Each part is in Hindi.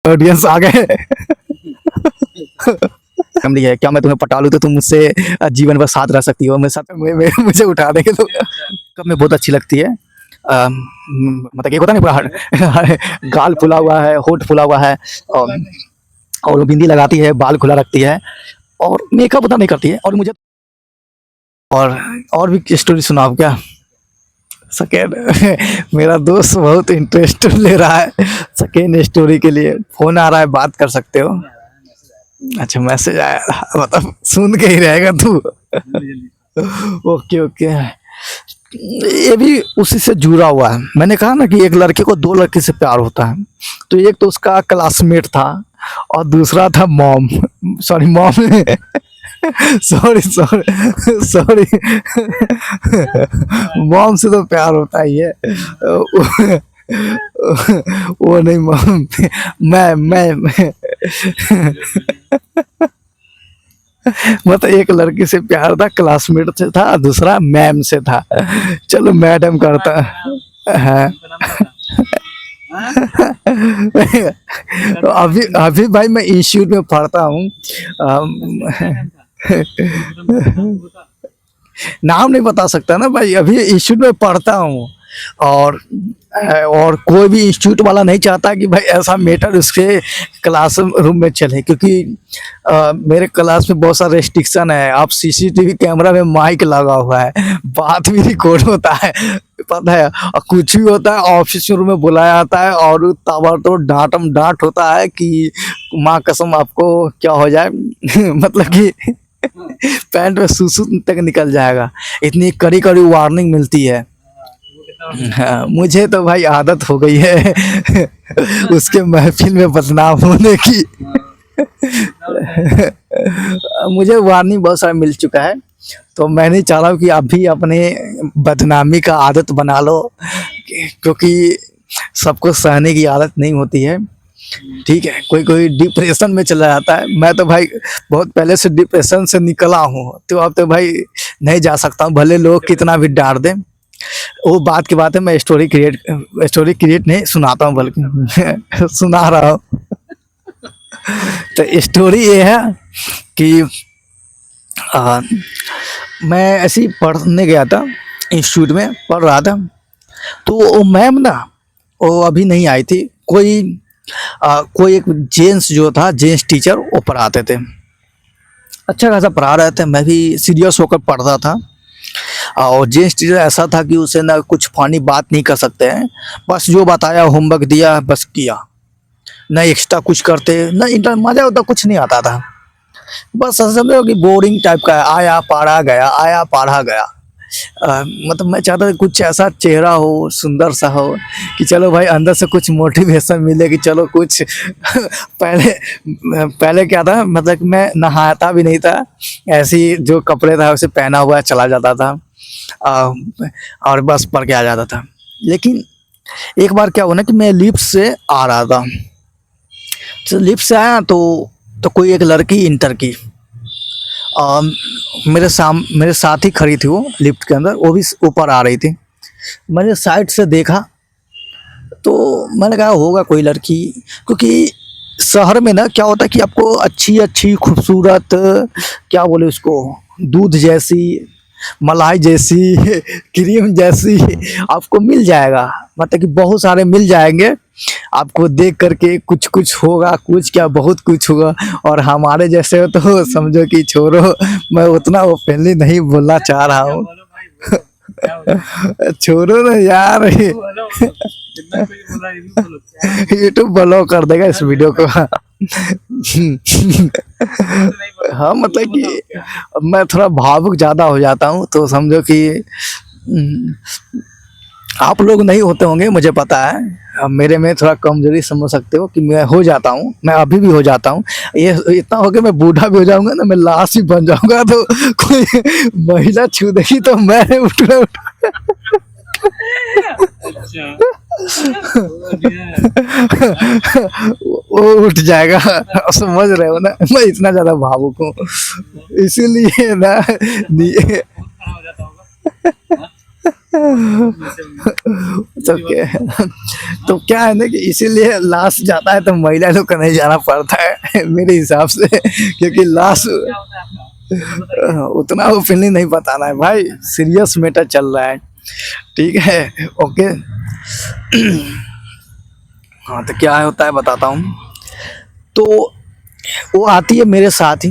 ऑडियंस आ गए। फैमिली है क्या, मैं तुम्हें पटा लूँ तो तुम मुझसे जीवन भर साथ रह सकती हो, मेरे साथ मुझे उठा देंगे तो कब में बहुत अच्छी लगती है। मतलब एक होता नहीं पूरा गाल फुला हुआ है, होठ फुला हुआ है, और और वो बिंदी लगाती है, बाल खुला रखती है और मेकअप उतना नहीं करती है। और मुझे और और भी स्टोरी सुनाओ क्या। सेकेंड मेरा दोस्त बहुत इंटरेस्ट ले रहा है सेकेंड स्टोरी के लिए, फोन आ रहा है, बात कर सकते हो। अच्छा मैसेज आया, मतलब सुन के ही रहेगा तू। ओके ओके, ये भी उसी से जुड़ा हुआ है। मैंने कहा ना कि एक लड़के को दो लड़की से प्यार होता है, तो एक तो उसका क्लासमेट था और दूसरा था mom, sorry mom sorry sorry sorry, mom से तो प्यार होता ही है। वो नहीं मॉम, मैं मतलब एक लड़की से प्यार था, क्लासमेट से था, दूसरा मैम से था। चलो मैडम करता है। तो अभी भाई मैं इंस्टीट्यूट में पढ़ता हूँ। नाम नहीं बता सकता ना भाई, अभी इंस्टीट्यूट में पढ़ता हूँ। और कोई भी इंस्टीट्यूट वाला नहीं चाहता कि भाई ऐसा मैटर उसके क्लास रूम में चले, क्योंकि मेरे क्लास में बहुत सारा रेस्ट्रिक्शन है। आप सीसीटीवी कैमरा में माइक लगा हुआ है, बात भी रिकॉर्ड होता है, पता है, और कुछ भी होता है ऑफिस रूम में बुलाया जाता है और ताबड़तोड़ डांट होता है कि माँ कसम आपको क्या हो जाए मतलब कि पैंट में सुसु तक निकल जाएगा, इतनी कड़ी कड़ी वार्निंग मिलती है। हाँ, मुझे तो भाई आदत हो गई है उसके महफिल में बदनाम होने की। मुझे वार्निंग बहुत सारा मिल चुका है, तो मैं नहीं चाह रहा हूँ कि आप भी अपने बदनामी का आदत बना लो, क्योंकि सबको सहने की आदत नहीं होती है। ठीक है, कोई कोई डिप्रेशन में चला जाता है, मैं तो भाई बहुत पहले से डिप्रेशन से निकला हूँ, तो अब तो भाई नहीं जा सकता हूँ, भले लोग कितना भी डांट दें। वो बात की बात है, मैं स्टोरी क्रिएट नहीं सुनाता हूँ, बल्कि सुना रहा हूँ। तो स्टोरी ये है कि आ, मैं ऐसे ही पढ़ने गया था, इंस्टीट्यूट में पढ़ रहा था, तो वो मैम ना वो अभी नहीं आई थी। कोई एक जेंट्स जो था, जेंट्स टीचर, वो पढ़ाते थे, अच्छा खासा पढ़ा रहे थे, मैं भी सीरियस होकर पढ़ रहा था। और जेंट्स टीचर ऐसा था कि उसे ना कुछ फनी बात नहीं कर सकते हैं, बस जो बताया होमवर्क दिया बस किया, ना एक्स्ट्रा कुछ करते, ना इंटर मजा होता, कुछ नहीं आता था, बस समझो कि बोरिंग टाइप का है, आया पढ़ा गया, आया पढ़ा गया। मतलब मैं चाहता था कुछ ऐसा चेहरा हो, सुंदर सा हो, कि चलो भाई अंदर से कुछ मोटिवेशन मिले, कि चलो कुछ पहले पहले क्या था, मतलब कि मैं नहाता भी नहीं था, ऐसी जो कपड़े था उसे पहना हुआ चला जाता था, अ, और बस पढ़ के आ जाता था। लेकिन एक बार क्या हुआ ना कि मैं लिफ्ट से आ रहा था, तो लिफ्ट से आया तो कोई एक लड़की इंटर की, मेरे साथ ही खड़ी थी वो लिफ्ट के अंदर, वो भी ऊपर आ रही थी। मैंने साइड से देखा तो मैंने कहा होगा कोई लड़की, क्योंकि शहर में ना क्या होता है कि आपको अच्छी अच्छी खूबसूरत, क्या बोले उसको, दूध जैसी, मलाई जैसी, क्रीम जैसी आपको मिल जाएगा, मतलब कि बहुत सारे मिल जाएंगे। आपको देख करके कुछ कुछ होगा, कुछ क्या बहुत कुछ होगा। और हमारे जैसे हो तो समझो कि छोड़ो, मैं उतना ओपनली नहीं बोलना चाह रहा हूँ। छोड़ो ना यार, यूट्यूब ब्लॉक कर देगा इस वीडियो को। हाँ मतलब कि मैं थोड़ा भावुक ज़्यादा हो जाता हूँ, तो समझो कि आप लोग नहीं होते होंगे मुझे पता है, अब मेरे में थोड़ा कमजोरी समझ सकते हो कि मैं हो जाता हूँ, मैं अभी भी हो जाता हूँ। ये इतना हो कि मैं बूढ़ा भी हो जाऊंगा ना, मैं लाश ही बन जाऊंगा, तो कोई महिला छू देगी तो मैं उठ वो उठ जाएगा, समझ रहे हो ना, मैं इतना ज्यादा भावुक हूँ, इसीलिए ना तो क्या, तो क्या है ना कि इसीलिए लाश जाता है तो महिला लोग का नहीं जाना पड़ता है मेरे हिसाब से, क्योंकि लाश उतना ओपनली नहीं बताना है भाई, सीरियस मैटर चल रहा है। ठीक है, ओके। हाँ, तो क्या होता है बताता हूँ। तो वो आती है मेरे साथ ही,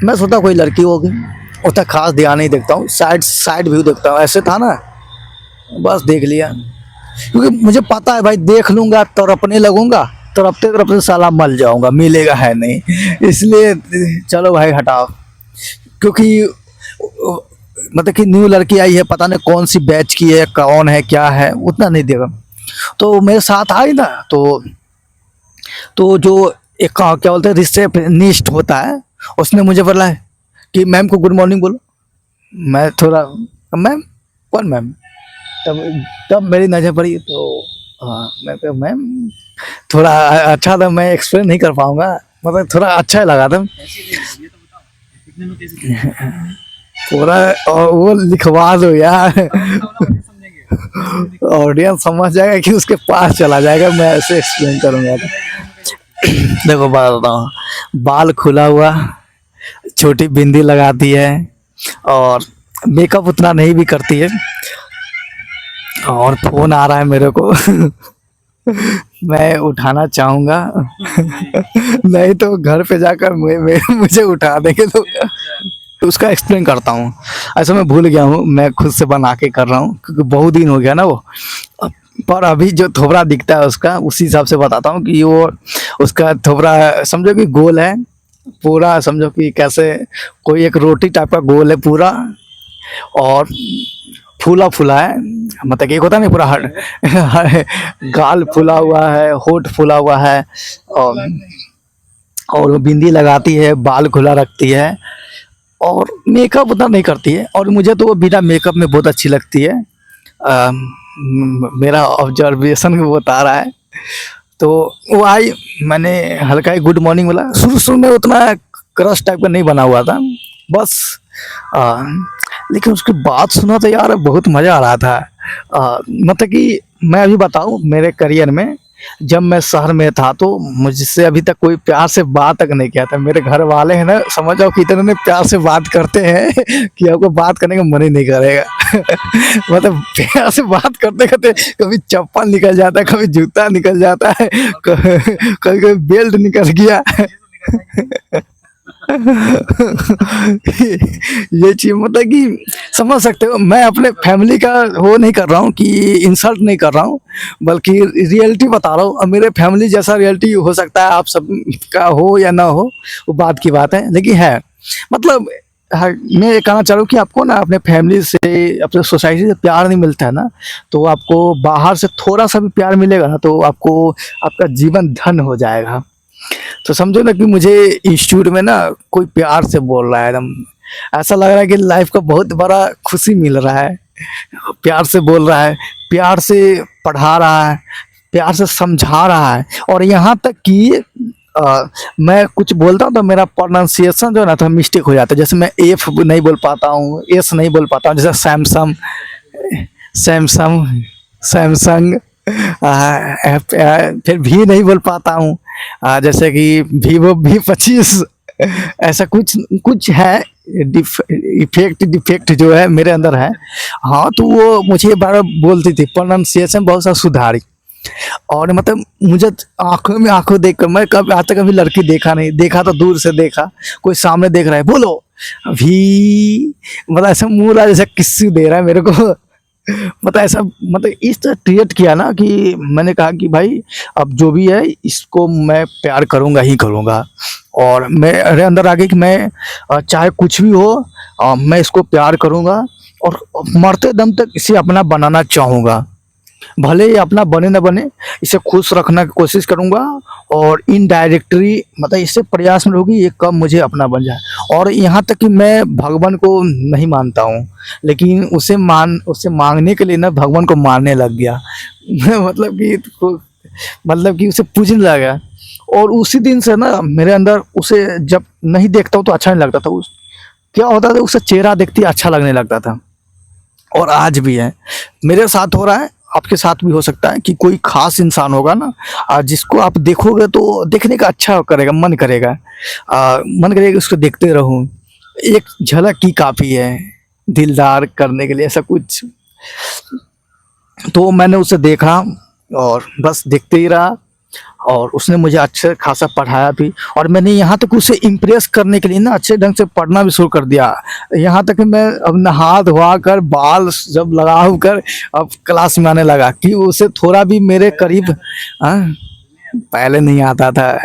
मैं सोचा कोई लड़की होगी, उतना खास ध्यान नहीं देखता हूँ, साइड साइड व्यू देखता हूँ, ऐसे था ना, बस देख लिया। क्योंकि मुझे पता है भाई, देख लूंगा तड़पने लगूंगा, तड़पते तड़पते साला मर जाऊंगा, मिलेगा है नहीं, इसलिए चलो भाई हटाओ। क्योंकि मतलब कि न्यू लड़की आई है, पता नहीं कौन सी बैच की है, कौन है क्या है, उतना नहीं देगा। तो मेरे साथ आई ना, तो जो एक क्या बोलते हैं रिसेप्शनिस्ट होता है, उसने मुझे बोला है कि मैम को गुड मॉर्निंग बोलो। मैं थोड़ा, मैम कौन मैम, तब तब मेरी नज़र पड़ी तो हाँ, मैं कहा मैम, थोड़ा अच्छा था, मैं एक्सप्लेन नहीं कर पाऊंगा, मतलब थोड़ा अच्छा लगा था पूरा, और वो लिखवा दो यार, ऑडियंस समझ जाएगा कि उसके पास चला जाएगा, मैं ऐसे एक्सप्लेन करूंगा तो। देखो बात बताऊँ, बाल खुला हुआ, छोटी बिंदी लगाती है, और मेकअप उतना नहीं भी करती है, और फोन आ रहा है मेरे को मैं उठाना चाहूँगा नहीं तो घर पे जाकर मुझे उठा देंगे तो उसका एक्सप्लेन करता हूँ। ऐसा मैं भूल गया हूँ, मैं खुद से बना के कर रहा हूँ क्योंकि बहुत दिन हो गया ना वो। पर अभी जो थोबड़ा दिखता है उसका, उसी हिसाब से बताता हूँ कि वो उसका थोबड़ा समझो कि गोल है पूरा, समझो कि कैसे कोई एक रोटी टाइप का गोल है पूरा, और फूला फूला है, मतलब एक होता नहीं पूरा गाल फूला हुआ है, होठ फूला हुआ है, और और वो बिंदी लगाती है, बाल खुला रखती है, और मेकअप उतना नहीं करती है, और मुझे तो वो बिना मेकअप में बहुत अच्छी लगती है। मेरा ऑब्जर्वेशन वो बता रहा है। तो वो आई, मैंने हल्का ही गुड मॉर्निंग बोला, शुरू शुरू में उतना क्रश टाइप का नहीं बना हुआ था, बस आ, लेकिन उसके बाद सुना तो यार बहुत मज़ा आ रहा था। मतलब कि मैं अभी बताऊं, मेरे करियर में जब मैं शहर में था तो मुझसे अभी तक कोई प्यार से बात तक नहीं किया था। मेरे घर वाले हैं ना, समझ जाओ कि इतने प्यार से बात करते हैं कि आपको बात करने का मन ही नहीं करेगा मतलब प्यार से बात करते करते कभी चप्पल निकल जाता है, कभी जूता निकल जाता है, कभी कभी बेल्ट निकल गया ये चीज मतलब कि समझ सकते हो, मैं अपने फैमिली का वो नहीं कर रहा हूँ कि इंसल्ट नहीं कर रहा हूँ, बल्कि रियलिटी बता रहा हूँ। अब मेरे फैमिली जैसा रियलिटी हो सकता है आप सब का हो या ना हो, वो बात की बात है, लेकिन है मतलब हाँ, मैं ये कहना चाह रहा हूँ कि आपको ना अपने फैमिली से, अपने सोसाइटी से प्यार नहीं मिलता है ना, तो आपको बाहर से थोड़ा सा भी प्यार मिलेगा ना, तो आपको आपका जीवन धन हो जाएगा। तो समझो ना कि मुझे इंस्टीट्यूट में ना कोई प्यार से बोल रहा है, एकदम ऐसा लग रहा है कि लाइफ का बहुत बड़ा खुशी मिल रहा है, प्यार से बोल रहा है, प्यार से पढ़ा रहा है, प्यार से समझा रहा है। और यहाँ तक कि मैं कुछ बोलता हूँ तो मेरा प्रोनाउंसिएशन जो है ना तो मिस्टेक हो जाता है, जैसे मैं एफ नहीं बोल पाता हूँ, एस नहीं बोल पाता हूँ, जैसे सैमसंग, सैमसंग, सैमसंग, फिर भी नहीं बोल पाता हूँ, जैसे कि वीवो V25, ऐसा कुछ कुछ है, इफेक्ट डिफेक्ट जो है मेरे अंदर है। हाँ, तो वो मुझे बार बोलती थी, प्रोनाउंसिएशन बहुत सा सुधारी। और मतलब मुझे आंखों में आंखों देख कर, मैं कभी आज तक कभी लड़की देखा नहीं, देखा तो दूर से देखा, कोई सामने देख रहा है बोलो भी, मतलब ऐसा मुँह रहा जैसा किस्सू दे रहा है मेरे को मतलब ऐसा, मतलब इस तरह क्रिएट किया ना कि मैंने कहा कि भाई अब जो भी है इसको मैं प्यार करूँगा ही करूँगा, और मेरे अंदर आ गई कि मैं चाहे कुछ भी हो, मैं इसको प्यार करूँगा, और मरते दम तक इसे अपना बनाना चाहूँगा, भले ही अपना बने ना बने, इसे खुश रखने की कोशिश करूँगा, और इनडायरेक्टली मतलब इससे प्रयास में होगी ये कब मुझे अपना बन जाए। और यहाँ तक कि मैं भगवान को नहीं मानता हूँ, लेकिन उसे मांगने के लिए ना भगवान को मारने लग गया मतलब कि उसे पूजने लगा, और उसी दिन से ना मेरे अंदर उसे जब नहीं देखता हूँ तो अच्छा नहीं लगता था। उस क्या होता था, उसे चेहरा देखते ही अच्छा लगने लगता था। और आज भी है। मेरे साथ हो रहा है, आपके साथ भी हो सकता है कि कोई खास इंसान होगा ना, जिसको आप देखोगे तो देखने का अच्छा करेगा, मन करेगा, मन करेगा उसको देखते रहूं। एक झलक ही काफ़ी है दिलदार करने के लिए, ऐसा कुछ। तो मैंने उसे देखा और बस देखते ही रहा, और उसने मुझे अच्छे खासा पढ़ाया भी, और मैंने यहाँ तक उसे इम्प्रेस करने के लिए ना अच्छे ढंग से पढ़ना भी शुरू कर दिया। यहाँ तक कि मैं अब नहा धोआ कर बाल जब लगा कर अब क्लास में आने लगा कि उसे थोड़ा भी मेरे करीब, हाँ, पहले नहीं आता था।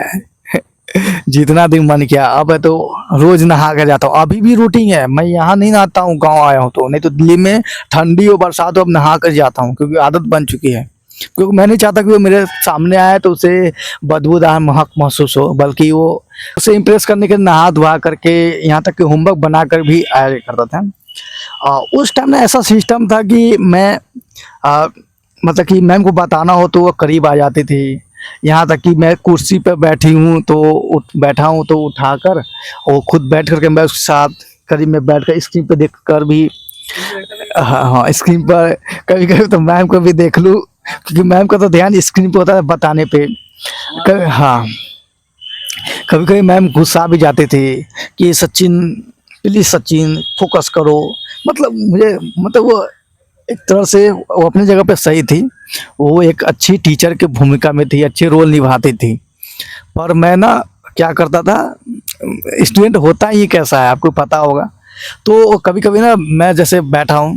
जितना दिन मन किया, अब है तो रोज नहा कर जाता हूँ। अभी भी रूटीन है, मैं यहाँ नहीं नहाता हूँ, गाँव आया हूँ तो, नहीं तो दिल्ली में ठंडी हो बरसात हो अब नहा कर जाता हूँ, क्योंकि आदत बन चुकी है। क्योंकि मैं नहीं चाहता कि वो मेरे सामने आए तो उसे बदबूदार महक महसूस हो, बल्कि वो उसे इम्प्रेस करने के लिए नहा धोआ करके, यहाँ तक कि होमवर्क बना कर भी आया करता था। उस टाइम ना ऐसा सिस्टम था कि मैं मतलब कि मैम को बताना हो तो वो करीब आ जाती थी। यहाँ तक कि मैं कुर्सी पर बैठी हूँ तो बैठा हूँ तो उठाकर वो खुद बैठ करके मैं उसके साथ करीब में बैठ कर स्क्रीन पर देख कर भी, हाँ हाँ, स्क्रीन पर कभी कभी तो मैम को भी देख लूँ, क्योंकि मैम का तो ध्यान स्क्रीन पे होता है बताने पे। हाँ, कभी कभी मैम गुस्सा भी जाते थे कि सचिन, प्लीज सचिन फोकस करो। मतलब मुझे, मतलब वो एक तरह से वो अपनी जगह पे सही थी, वो एक अच्छी टीचर की भूमिका में थी, अच्छे रोल निभाती थी। पर मैं ना क्या करता था, स्टूडेंट होता ही कैसा है आपको पता होगा। तो कभी कभी ना मैं जैसे बैठा हूँ,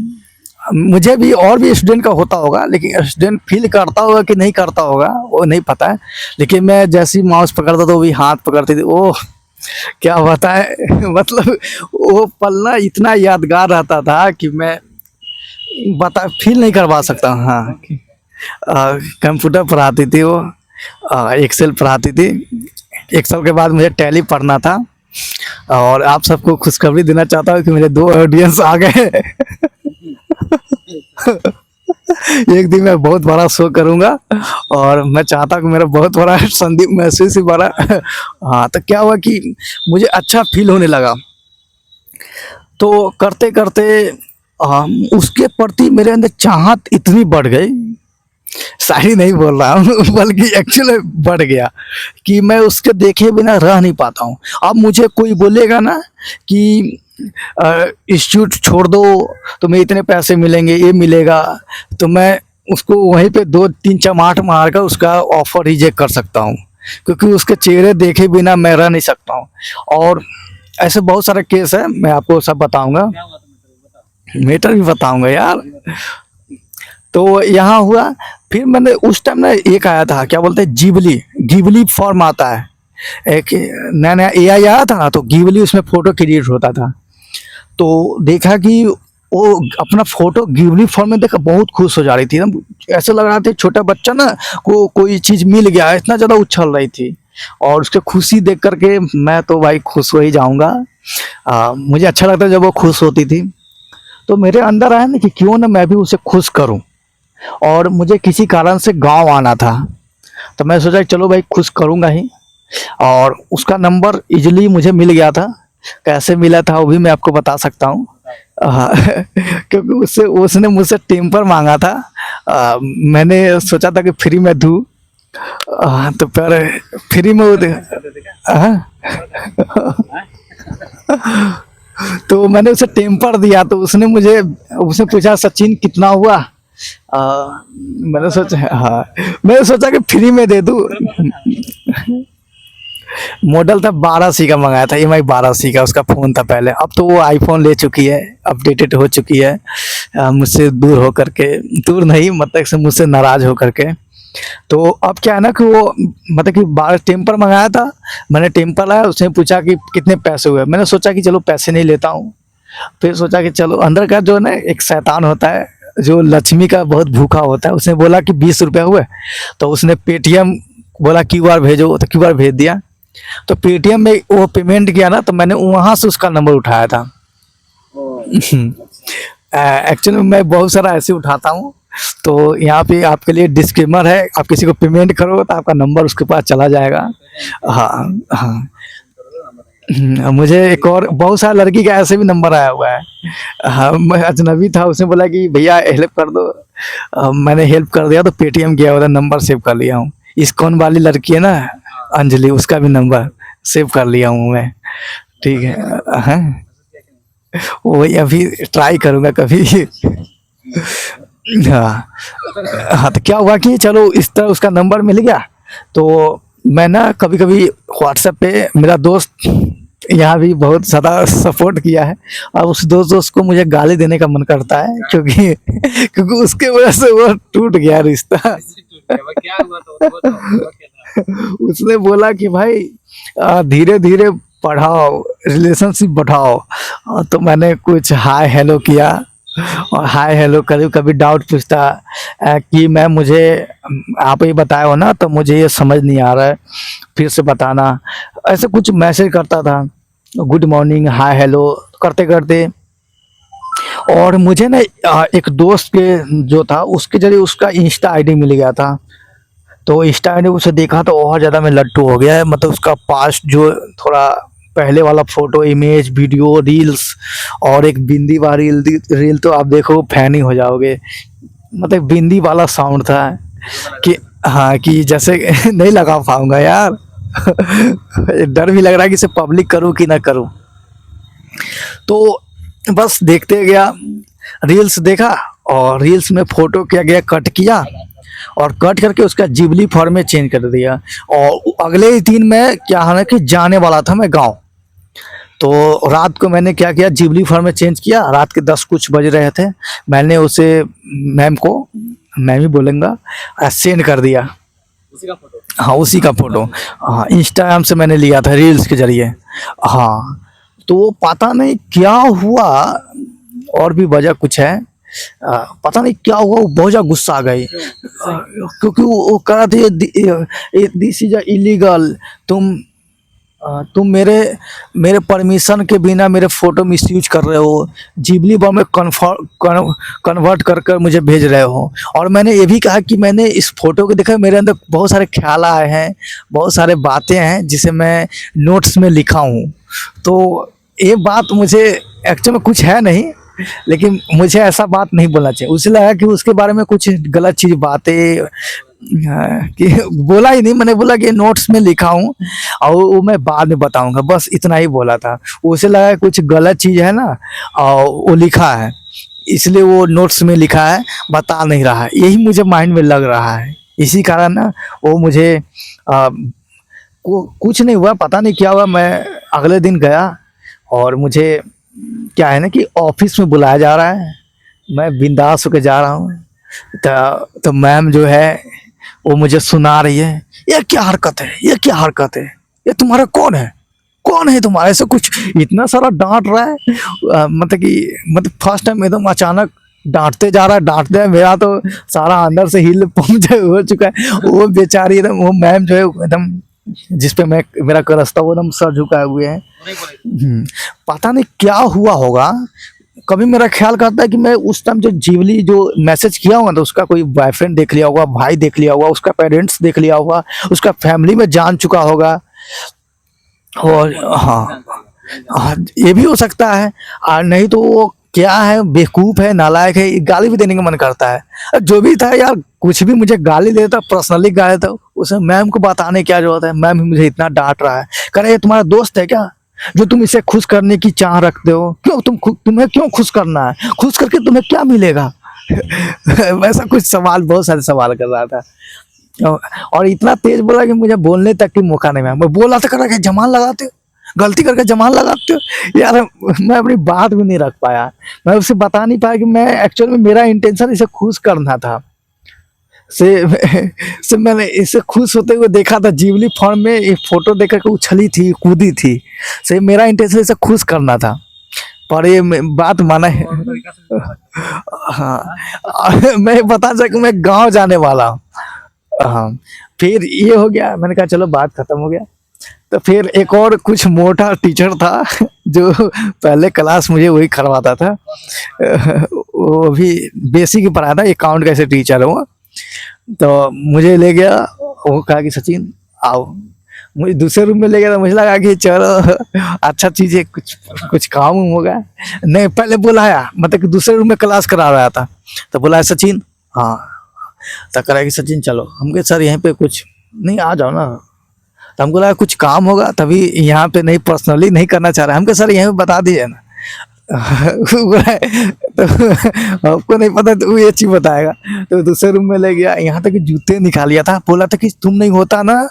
मुझे भी और भी स्टूडेंट का होता होगा, लेकिन स्टूडेंट फील करता होगा कि नहीं करता होगा वो नहीं पता है। लेकिन मैं जैसे ही माउस पकड़ता तो वही हाथ पकड़ती थी, ओह क्या बताए। मतलब वो पल ना इतना यादगार रहता था कि मैं बता फील नहीं करवा सकता। हाँ, कंप्यूटर पढ़ाती थी वो, एक्सेल पढ़ाती थी। एक्सेल के बाद मुझे टैली पढ़ना था, और आप सबको खुशखबरी देना चाहता हूँ कि मेरे 2 ऑडियंस आ गए। एक दिन मैं बहुत बड़ा शो करूंगा, और मैं चाहता हूँ कि मेरा बहुत बड़ा संदीप महसूस ही बड़ा। हाँ, तो क्या हुआ कि मुझे अच्छा फील होने लगा। तो करते करते उसके प्रति मेरे अंदर चाहत इतनी बढ़ गई, शायरी नहीं बोल रहा हूँ, बल्कि एक्चुअली बढ़ गया कि मैं उसके देखे बिना रह नहीं पाता हूँ। अब मुझे कोई बोलेगा ना कि इंस्टीट्यूट छोड़ दो, तुम्हें इतने पैसे मिलेंगे, ये मिलेगा, तो मैं उसको वहीं पे 2-3 चमाट मार कर उसका ऑफर रिजेक्ट कर सकता हूँ, क्योंकि उसके चेहरे देखे बिना मैं रह नहीं सकता हूँ। और ऐसे बहुत सारे केस है, मैं आपको सब बताऊंगा, मैटर भी बताऊंगा यार। तो यहाँ हुआ, फिर मैंने उस टाइम ना एक आया था, क्या बोलते हैं, गिबली, गिबली फॉर्म आता है, एक नया नया एआई आया था ना, तो गिबली उसमें फोटो क्रिएट होता था। तो देखा कि वो अपना फोटो गिबली फॉर्म में देखा बहुत खुश हो जा रही थी ना, ऐसा लग रहा था छोटा बच्चा ना को कोई चीज़ मिल गया, इतना ज़्यादा उछल रही थी। और उसके खुशी देख करके मैं तो भाई खुश हो ही जाऊंगा। मुझे अच्छा लगता है जब वो खुश होती थी। तो मेरे अंदर आया ना कि क्यों ना मैं भी उसे खुश करूं, और मुझे किसी कारण से गांव आना था, तो मैं सोचा कि चलो भाई खुश करूंगा ही। और उसका नंबर इजीली मुझे मिल गया था। कैसे मिला था वो भी मैं आपको बता सकता हूँ। हाँ, क्योंकि उससे उसने मुझसे टेम्पर मांगा था। मैंने सोचा था कि फ्री में दूँ, तो पर फ्री में वो हाँ। तो मैंने उसे टेम्पर दिया, तो उसने पूछा सचिन कितना हुआ। मैंने सोचा कि फ्री में दे दूँ। मॉडल था 12C का, मंगाया था EMI 12C का, उसका फ़ोन था पहले। अब तो वो आईफोन ले चुकी है, अपडेटेड हो चुकी है, मुझसे दूर हो करके, दूर नहीं मतलब से मुझसे नाराज़ हो करके। तो अब क्या है ना कि वो मतलब कि 12 टेम्पर मंगाया था, मैंने टेम्पर लाया, उसने पूछा कि कितने पैसे हुए। मैंने सोचा कि चलो पैसे नहीं लेता हूँ। फिर सोचा कि चलो, अंदर का जो है ना एक शैतान होता है जो लक्ष्मी का बहुत भूखा होता है, उसने बोला कि 20 रुपये हुए। तो उसने पेटीएम बोला क्यूआर भेजो, तो क्यूआर भेज दिया। तो पेटीएम में वो पेमेंट किया ना, तो मैंने वहाँ से उसका नंबर उठाया था। एक्चुअली मैं बहुत सारा ऐसे उठाता हूँ। तो यहाँ पे आपके लिए डिस्क्लेमर है, आप किसी को पेमेंट करो तो आपका नंबर उसके पास चला जाएगा। हाँ हाँ, मुझे एक और बहुत सारा लड़की का ऐसे भी नंबर आया हुआ है। हाँ, मैं अजनबी था, उसने बोला कि भैया हेल्प कर दो। मैंने हेल्प कर दिया तो पेटीएम किया, उधर नंबर सेव कर लिया हूँ। इस्कॉन वाली लड़की है ना, अंजलि, उसका भी नंबर सेव कर लिया हूँ मैं। ठीक है। हाँ, वही अभी ट्राई करूँगा कभी। हाँ। हाँ, तो क्या हुआ कि चलो इस तरह उसका नंबर मिल गया, तो मैं ना कभी-कभी व्हाट्सएप पे, मेरा दोस्त यहाँ भी बहुत ज़्यादा सपोर्ट किया है। अब उस दोस्त को मुझे गाली देने का मन करता है, क्योंकि क्योंकि उसके वजह से वो टूट गया रिश्ता। क्या हुआ तो हुआ क्या था? उसने बोला कि भाई धीरे-धीरे बढ़ाओ, रिलेशनशिप बढ़ाओ। तो मैंने कुछ हाय हेलो किया, और हाय हेलो कभी कभी डाउट पूछता कि मैम मुझे आप ही बताए हो ना, तो मुझे ये समझ नहीं आ रहा है, फिर से बताना। ऐसे कुछ मैसेज करता था, गुड मॉर्निंग, हाय हेलो करते करते। और मुझे ना एक दोस्त के जो था उसके जरिए उसका इंस्टा आईडी मिल गया था। तो इंस्टा आईडी उसे देखा तो और ज़्यादा मैं लट्टू हो गया है। मतलब उसका पास्ट जो थोड़ा पहले वाला फोटो, इमेज, वीडियो, रील्स, और एक बिंदी वाली रील तो आप देखो फैन ही हो जाओगे। मतलब बिंदी वाला साउंड था कि हाँ, कि जैसे नहीं लगा पाऊंगा यार। डर भी लग रहा है कि इसे पब्लिक करूँ कि ना करूँ। तो बस देखते गया, रील्स देखा, और रील्स में फ़ोटो किया गया, कट किया, और कट करके उसका जिबली फॉर्म में चेंज कर दिया। और अगले ही दिन मैं क्या है ना कि जाने वाला था मैं गाँव। तो रात को मैंने क्या किया, जिबली फॉर्म में चेंज किया, रात के 10 कुछ बज रहे थे। मैंने उसे मैम को, मैम ही बोलूँगा, सेंड कर दिया। उसी का फोटो? हाँ, उसी का फ़ोटो। हाँ, इंस्टाग्राम से मैंने लिया था रील्स के ज़रिए। हाँ, तो पता नहीं क्या हुआ, और भी वजह कुछ है। पता नहीं क्या हुआ, वो बहुत ज़्यादा गुस्सा आ गई। क्योंकि वो कह रहा था ये दिस इज़ इलीगल, तुम मेरे मेरे परमिशन के बिना मेरे फ़ोटो मिसयूज कर रहे हो, जिबली बम में कन्वर्ट कर कर मुझे भेज रहे हो। और मैंने ये भी कहा कि मैंने इस फ़ोटो को देखा, मेरे अंदर बहुत सारे ख्याल आए हैं, बहुत सारे बातें हैं जिसे मैं नोट्स में लिखा हूँ। तो ये बात मुझे एक्चुअल में कुछ है नहीं, लेकिन मुझे ऐसा बात नहीं बोलना चाहिए। उसे लगा कि उसके बारे में कुछ गलत चीज़ बातें, कि बोला ही नहीं, मैंने बोला कि नोट्स में लिखा हूँ और वो मैं बाद में बताऊंगा, बस इतना ही बोला था। उसे लगा कुछ गलत चीज़ है ना, और वो लिखा है, इसलिए वो नोट्स में लिखा है, बता नहीं रहा है, यही मुझे माइंड में लग रहा है। इसी कारण ना वो मुझे कुछ नहीं हुआ, पता नहीं क्या हुआ। मैं अगले दिन गया, और मुझे क्या है ना कि ऑफिस में बुलाया जा रहा है, मैं बिंदास होकर जा रहा हूँ। तो मैम जो है वो मुझे सुना रही है, ये क्या हरकत है, ये क्या हरकत है, ये तुम्हारा कौन है, कौन है तुम्हारा, ऐसा कुछ इतना सारा डांट रहा है। मतलब फर्स्ट टाइम एकदम अचानक डांटते जा रहा है, डांटते हैं, मेरा तो सारा अंदर से हिल पहुंचे हो चुका है। वो बेचारी एकदम, वो मैम जो है एकदम, जिस पे मैं मेरा करस्ता, वो एकदम सर झुकाए हुए हैं। पता नहीं क्या हुआ होगा। कभी मेरा ख्याल करता है कि मैं उस टाइम जो जीवली जो मैसेज किया होगा, तो उसका कोई बॉयफ्रेंड देख लिया होगा, भाई देख लिया होगा, उसका पेरेंट्स देख लिया होगा, उसका फैमिली में जान चुका होगा। और हाँ, हाँ, ये भी हो सकता है। और नहीं तो वो क्या है, बेवकूफ़ है, नालायक है, गाली भी देने का मन करता है। जो भी था यार, कुछ भी मुझे गाली देता, पर्सनली गाली देता, उसे मैम को बताने की क्या ज़रूरत है। मैम मुझे इतना डांट रहा है, कह रहा है ये तुम्हारा दोस्त है क्या, जो तुम इसे खुश करने की चाह रखते हो, क्यों तुम्हें क्यों खुश करना है, खुश करके तुम्हें क्या मिलेगा। वैसा कुछ सवाल, बहुत सारे सवाल कर रहा था। और इतना तेज बोला कि मुझे बोलने तक की मौका नहीं मिला। मैं बोला था, कर रहा जमान लगाते हो, गलती करके जमान लगाते हो यार। मैं अपनी बात भी नहीं रख पाया, मैं उसे बता नहीं पाया कि मैं एक्चुअल में मेरा इंटेंशन इसे खुश करना था। से मैंने इसे खुश होते हुए देखा था, जीवली फॉर्म में एक फोटो देख के उछली थी, कूदी थी। से मेरा इंटेंशन इसे खुश करना था, पर ये बात माना है। हाँ, मैं बता सकूँ मैं गांव जाने वाला हूँ। हाँ, फिर ये हो गया, मैंने कहा चलो बात खत्म हो गया। तो फिर एक और कुछ मोटा टीचर था, जो पहले क्लास मुझे वही करवाता था। वो भी बेसिक ही पढ़ाया था, अकाउंट कैसे टीचर है वो। तो मुझे ले गया, वो कहा कि सचिन आओ, मुझे दूसरे रूम में ले गया तो मुझे लगा कि चलो अच्छा चीज़ है, कुछ कुछ काम होगा। नहीं, पहले बुलाया, मतलब कि दूसरे रूम में क्लास करा रहा था, तो बुलाया सचिन, हाँ, तो करा कि सचिन चलो। हम कहे सर यहीं पे कुछ नहीं, आ जाओ ना। तो हमको लगा कुछ काम होगा, तभी यहाँ पे नहीं, पर्सनली नहीं करना चाह रहा। हम कहे सर यहीं पे बता दीजिए ना। तो आपको नहीं पता तो वो ये चीज बताएगा। तो दूसरे रूम में ले गया, यहाँ तक कि जूते निकाल लिया था, बोला था कि तुम नहीं होता ना,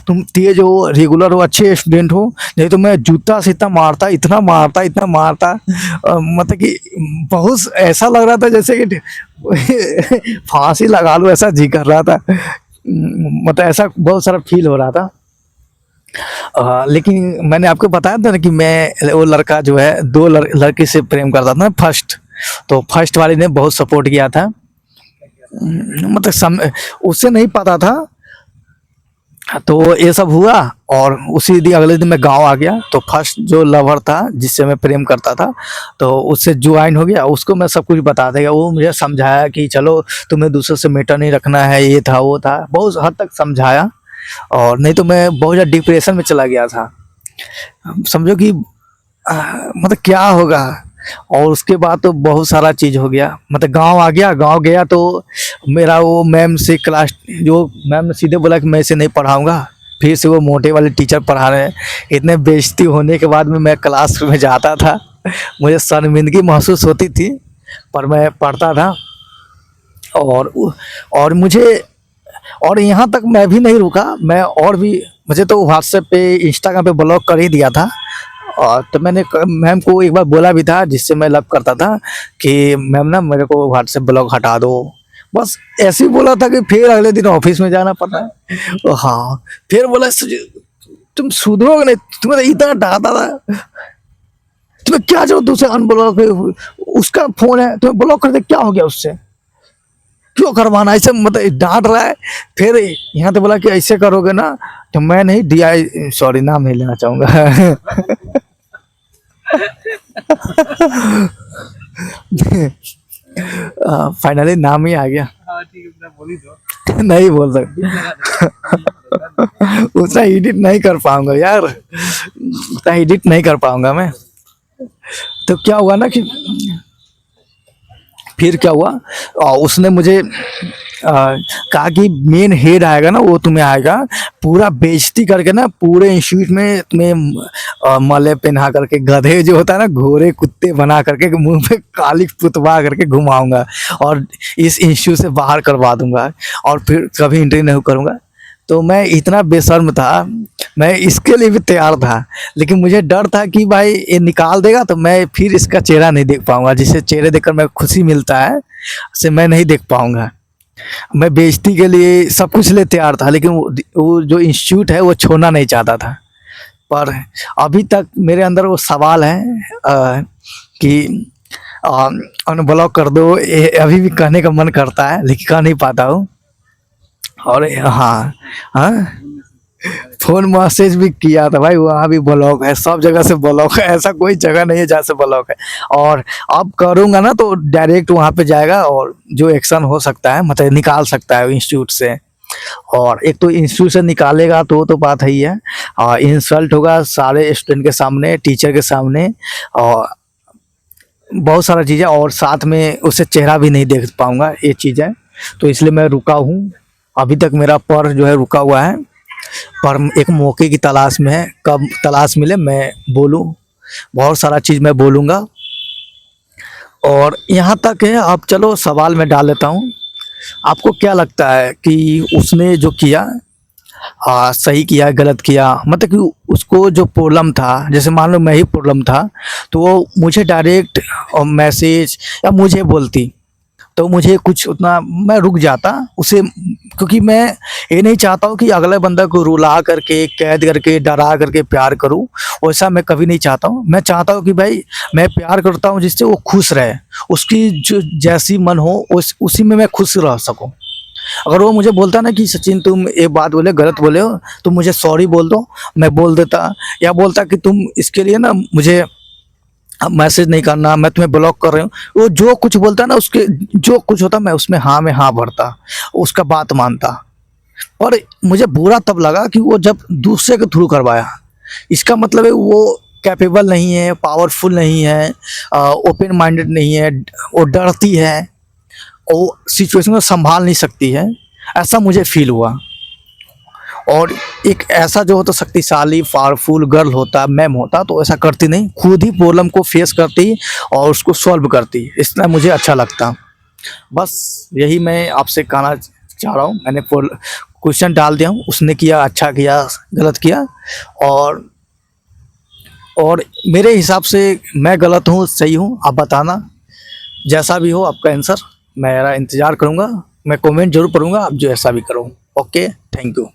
तुम तेज हो, रेगुलर हो, अच्छे स्टूडेंट हो, नहीं तो मैं जूता से इतना मारता, इतना मारता, इतना मारता। मतलब कि बहुत ऐसा लग रहा था जैसे कि फांसी लगा लो, ऐसा जी कर रहा था। मतलब ऐसा बहुत सारा फील हो रहा था। लेकिन मैंने आपको बताया था ना कि मैं वो लड़का जो है दो लड़की से प्रेम करता था ना, फर्स्ट। तो फर्स्ट वाली ने बहुत सपोर्ट किया था। मतलब उससे नहीं पता था। तो ये सब हुआ, और उसी दिन अगले दिन मैं गांव आ गया। तो फर्स्ट जो लवर था जिससे मैं प्रेम करता था, तो उससे ज्वाइन हो गया। उसको मैं सब कुछ बता देगा। वो मुझे समझाया कि चलो तुम्हें दूसरे से मैटर नहीं रखना है, ये था वो था, बहुत हद तक समझाया। और नहीं तो मैं बहुत ज़्यादा डिप्रेशन में चला गया था। समझो कि मतलब क्या होगा। और उसके बाद तो बहुत सारा चीज़ हो गया। मतलब गांव आ गया, गांव गया तो मेरा वो मैम से क्लास, जो मैम ने सीधे बोला कि मैं इसे नहीं पढ़ाऊंगा। फिर से वो मोटे वाले टीचर पढ़ा रहे हैं। इतने बेइज्जती होने के बाद में मैं क्लास में जाता था, मुझे शर्मिंदगी महसूस होती थी, पर मैं पढ़ता था। और और मुझे, और यहाँ तक मैं भी नहीं रुका, मैं और भी, मुझे तो व्हाट्सएप पे, इंस्टाग्राम पे ब्लॉक कर ही दिया था। और तो मैंने मैम को एक बार बोला भी था, जिससे मैं लव करता था, कि मैम ना मेरे को व्हाट्सएप ब्लॉक हटा दो। बस ऐसे ही बोला था कि फिर अगले दिन ऑफिस में जाना पड़ा है। हाँ, फिर बोला तुम सुधरोगे नहीं, तुम्हें तो इतना डांटा था, तुम्हें क्या जरूरत दूसरे अनब्लॉक, उसका फोन है, तुम्हें ब्लॉक कर दे, क्या हो गया उससे, क्यों करवाना, ऐसे मतलब डांट रहा है। फिर यहाँ तो बोला कि ऐसे करोगे ना तो मैं नहीं दिया, सॉरी नाम नहीं लेना चाहूँगा। फाइनली नाम ही आ गया। हाँ ठीक है, मैं बोली दो। नहीं बोल सकते, लगा उतना एडिट नहीं कर पाऊंगा यार, उतना एडिट नहीं कर पाऊंगा मैं। तो क्या हुआ ना कि फिर क्या हुआ, उसने मुझे कहा कि मेन हेड आएगा ना, वो तुम्हें आएगा, पूरा बेइज्जती करके ना पूरे इंस्टीट्यूट में तुम्हें माले पहना करके, गधे जो होता है ना, घोड़े कुत्ते बना करके, मुंह पे काली पुतवा करके घुमाऊंगा, और इस इंस्टीट्यूट से बाहर करवा दूंगा, और फिर कभी इंटरव्यू नहीं करूंगा। तो मैं इतना बेशर्म था, मैं इसके लिए भी तैयार था, लेकिन मुझे डर था कि भाई ये निकाल देगा तो मैं फिर इसका चेहरा नहीं देख पाऊंगा, जिससे चेहरे देखकर मैं खुशी मिलता है, से मैं नहीं देख पाऊंगा। मैं बेइज्जती के लिए सब कुछ लिए तैयार था, लेकिन वो जो इंस्टीट्यूट है वो छोड़ना नहीं चाहता था। पर अभी तक मेरे अंदर वो सवाल है कि अनब्लॉक कर दो, ये अभी भी कहने का मन करता है, लेकिन कह नहीं पाता हूँ। और हाँ, हाँ, फोन मैसेज भी किया था भाई, वहाँ भी ब्लॉक है, सब जगह से ब्लॉक है, ऐसा कोई जगह नहीं है जहाँ से ब्लॉक है। और अब करूँगा ना तो डायरेक्ट वहाँ पे जाएगा, और जो एक्शन हो सकता है, मतलब निकाल सकता है इंस्टीट्यूट से। और एक तो इंस्टीट्यूट से निकालेगा तो बात है ही है, और इंसल्ट होगा सारे स्टूडेंट के सामने, टीचर के सामने, और बहुत सारा चीज़ें, और साथ में उससे चेहरा भी नहीं देख पाऊँगा, ये चीज़ है। तो इसलिए मैं रुका हूँ, अभी तक मेरा पर जो है रुका हुआ है, पर एक मौके की तलाश में है, कब तलाश मिले मैं बोलूँ, बहुत सारा चीज़ मैं बोलूँगा। और यहाँ तक है, अब चलो सवाल मैं डाल लेता हूँ, आपको क्या लगता है कि उसने जो किया सही किया गलत किया, मतलब कि उसको जो प्रॉब्लम था, जैसे मान लो मैं ही प्रॉब्लम था, तो वो मुझे डायरेक्ट मैसेज या मुझे बोलती तो मुझे कुछ उतना, मैं रुक जाता उसे, क्योंकि मैं ये नहीं चाहता हूँ कि अगले बंदा को रुला करके, कैद करके, डरा करके प्यार करूँ, वैसा मैं कभी नहीं चाहता हूँ। मैं चाहता हूँ कि भाई मैं प्यार करता हूँ जिससे वो खुश रहे, उसकी जो जैसी मन हो उसी में मैं खुश रह सकूँ। अगर वो मुझे बोलता ना कि सचिन तुम ये बात बोले, गलत बोले हो, तुम मुझे सॉरी बोल दो, मैं बोल देता, या बोलता कि तुम इसके लिए ना मुझे मैसेज नहीं करना, मैं तुम्हें ब्लॉक कर रही हूँ, वो जो कुछ बोलता ना, उसके जो कुछ होता मैं उसमें हाँ में हाँ भरता, उसका बात मानता। और मुझे बुरा तब लगा कि वो जब दूसरे के थ्रू करवाया, इसका मतलब है वो कैपेबल नहीं है, पावरफुल नहीं है, ओपन माइंडेड नहीं है, वो डरती है, वो सिचुएशन को संभाल नहीं सकती है, ऐसा मुझे फील हुआ। और एक ऐसा जो होता शक्तिशाली पावरफुल गर्ल होता, मैम होता, तो ऐसा करती नहीं, खुद ही प्रॉब्लम को फेस करती और उसको सॉल्व करती, इसलिए मुझे अच्छा लगता। बस यही मैं आपसे कहना चाह रहा हूँ। मैंने क्वेश्चन डाल दिया हूँ, उसने किया, अच्छा किया, गलत किया, और मेरे हिसाब से मैं गलत हूँ, सही हूँ, आप बताना। जैसा भी हो आपका आंसर, मेरा इंतज़ार करूँगा, मैं कमेंट जरूर पढ़ूँगा, आप जो ऐसा भी करो। Okay, thank you.